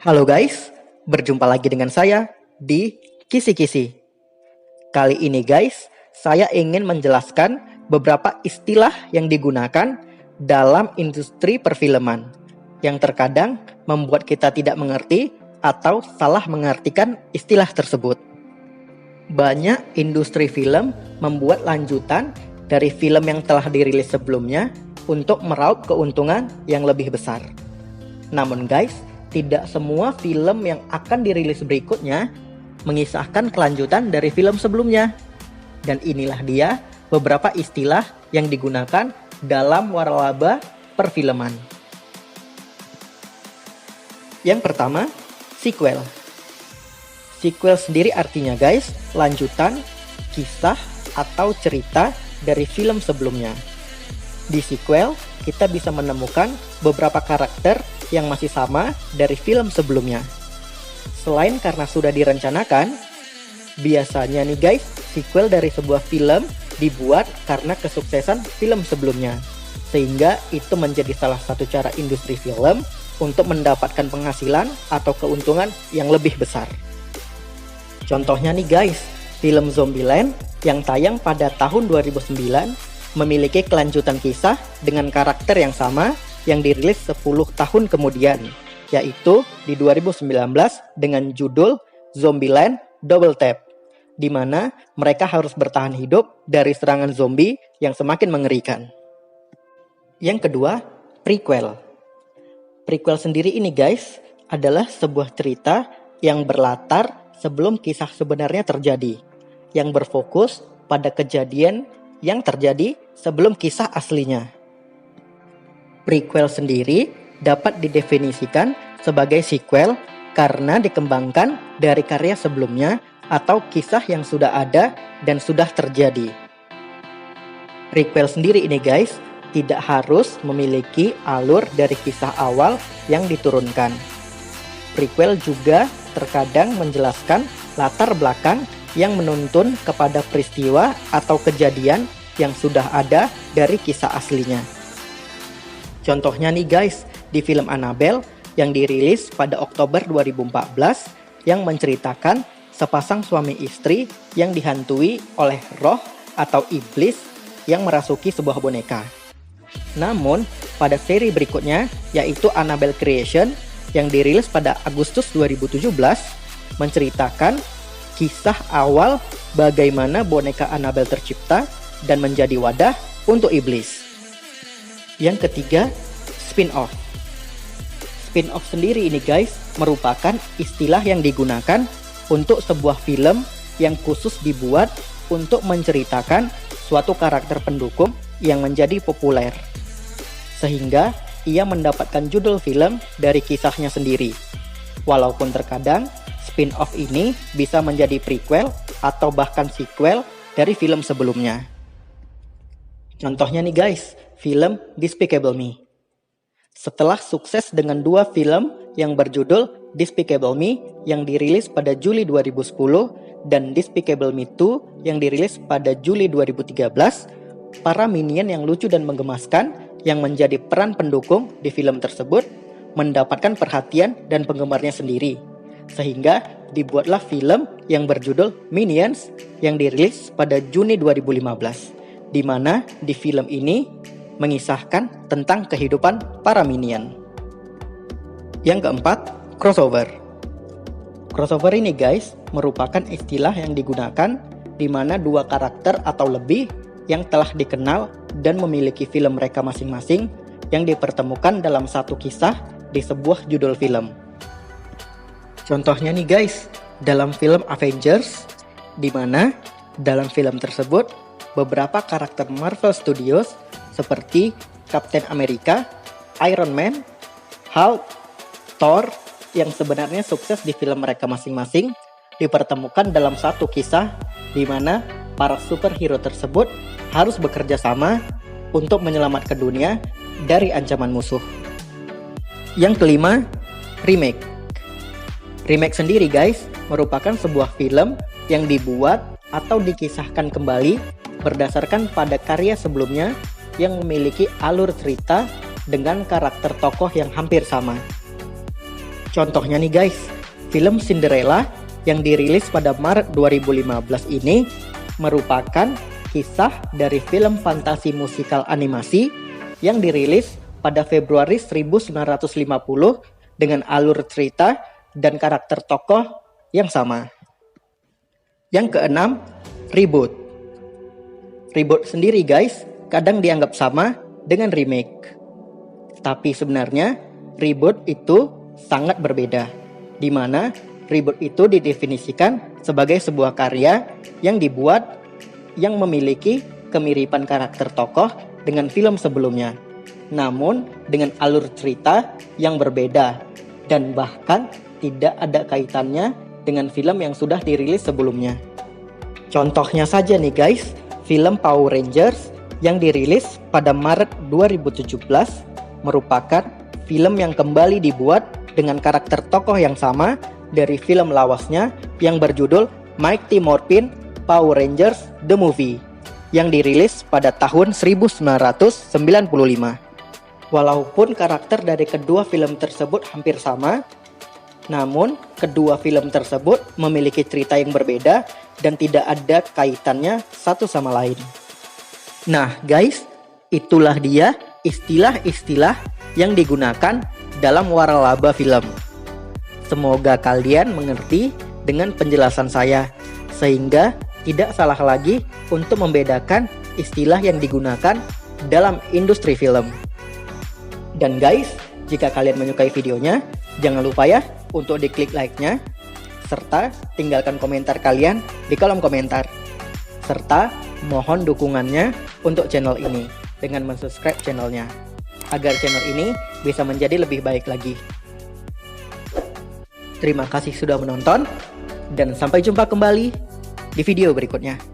Halo guys, berjumpa lagi dengan saya di Kisi-Kisi. Kali ini guys, saya ingin menjelaskan beberapa istilah yang digunakan dalam industri perfilman yang terkadang membuat kita tidak mengerti atau salah mengartikan istilah tersebut. Banyak industri film membuat lanjutan dari film yang telah dirilis sebelumnya untuk meraup keuntungan yang lebih besar. Namun guys, tidak semua film yang akan dirilis berikutnya mengisahkan kelanjutan dari film sebelumnya. Dan inilah dia beberapa istilah yang digunakan dalam waralaba perfilman. Yang pertama, sequel. Sequel sendiri artinya guys, lanjutan, kisah, atau cerita dari film sebelumnya. Di sequel, kita bisa menemukan beberapa karakter yang masih sama dari film sebelumnya. Selain karena sudah direncanakan, biasanya nih guys, sequel dari sebuah film dibuat karena kesuksesan film sebelumnya. Sehingga itu menjadi salah satu cara industri film untuk mendapatkan penghasilan atau keuntungan yang lebih besar. Contohnya nih guys, film Zombieland yang tayang pada tahun 2009 memiliki kelanjutan kisah dengan karakter yang sama yang dirilis 10 tahun kemudian, yaitu di 2019 dengan judul Zombieland Double Tap, di mana mereka harus bertahan hidup dari serangan zombie yang semakin mengerikan. Yang kedua, prequel. Prequel sendiri ini guys, adalah sebuah cerita yang berlatar sebelum kisah sebenarnya terjadi, yang berfokus pada kejadian yang terjadi sebelum kisah aslinya. Prequel sendiri dapat didefinisikan sebagai sequel karena dikembangkan dari karya sebelumnya atau kisah yang sudah ada dan sudah terjadi. Prequel sendiri ini guys, tidak harus memiliki alur dari kisah awal yang diturunkan. Prequel juga terkadang menjelaskan latar belakang yang menuntun kepada peristiwa atau kejadian yang sudah ada dari kisah aslinya. Contohnya nih guys, di film Annabelle yang dirilis pada Oktober 2014 yang menceritakan sepasang suami istri yang dihantui oleh roh atau iblis yang merasuki sebuah boneka. Namun, pada seri berikutnya yaitu Annabelle Creation yang dirilis pada Agustus 2017 menceritakan kisah awal bagaimana boneka Annabelle tercipta dan menjadi wadah untuk iblis. Yang ketiga, spin-off. Spin-off sendiri ini guys, merupakan istilah yang digunakan untuk sebuah film yang khusus dibuat untuk menceritakan suatu karakter pendukung yang menjadi populer. Sehingga ia mendapatkan judul film dari kisahnya sendiri. Walaupun terkadang spin-off ini bisa menjadi prequel atau bahkan sequel dari film sebelumnya. Contohnya nih guys, film Despicable Me. Setelah sukses dengan 2 film yang berjudul Despicable Me yang dirilis pada Juli 2010 dan Despicable Me 2 yang dirilis pada Juli 2013, para minion yang lucu dan menggemaskan yang menjadi peran pendukung di film tersebut mendapatkan perhatian dan penggemarnya sendiri. Sehingga dibuatlah film yang berjudul Minions yang dirilis pada Juni 2015. Di mana di film ini mengisahkan tentang kehidupan para minion. Yang keempat, crossover. Crossover ini guys, merupakan istilah yang digunakan di mana 2 karakter atau lebih yang telah dikenal dan memiliki film mereka masing-masing yang dipertemukan dalam satu kisah di sebuah judul film. Contohnya nih guys, dalam film Avengers, di mana dalam film tersebut beberapa karakter Marvel Studios seperti Captain America, Iron Man, Hulk, Thor yang sebenarnya sukses di film mereka masing-masing dipertemukan dalam satu kisah di mana para superhero tersebut harus bekerja sama untuk menyelamatkan dunia dari ancaman musuh. Yang kelima, remake. Remake sendiri guys, merupakan sebuah film yang dibuat atau dikisahkan kembali berdasarkan pada karya sebelumnya yang memiliki alur cerita dengan karakter tokoh yang hampir sama. Contohnya nih guys, film Cinderella yang dirilis pada Maret 2015 ini merupakan kisah dari film fantasi musikal animasi yang dirilis pada Februari 1950 dengan alur cerita dan karakter tokoh yang sama. Yang keenam, reboot. Reboot sendiri guys, kadang dianggap sama dengan remake. Tapi sebenarnya reboot itu sangat berbeda, di mana reboot itu didefinisikan sebagai sebuah karya yang dibuat yang memiliki kemiripan karakter tokoh dengan film sebelumnya, namun dengan alur cerita yang berbeda dan bahkan tidak ada kaitannya dengan film yang sudah dirilis sebelumnya. Contohnya saja nih guys, film Power Rangers yang dirilis pada Maret 2017 merupakan film yang kembali dibuat dengan karakter tokoh yang sama dari film lawasnya yang berjudul Mighty Morphin Power Rangers The Movie yang dirilis pada tahun 1995. Walaupun karakter dari kedua film tersebut hampir sama, namun kedua film tersebut memiliki cerita yang berbeda dan tidak ada kaitannya satu sama lain. Nah guys, itulah dia istilah-istilah yang digunakan dalam waralaba film. Semoga kalian mengerti dengan penjelasan saya, sehingga tidak salah lagi untuk membedakan istilah yang digunakan dalam industri film. Dan guys, jika kalian menyukai videonya, jangan lupa ya untuk diklik like-nya, serta tinggalkan komentar kalian di kolom komentar. Serta mohon dukungannya untuk channel ini dengan mensubscribe channelnya, agar channel ini bisa menjadi lebih baik lagi. Terima kasih sudah menonton, dan sampai jumpa kembali di video berikutnya.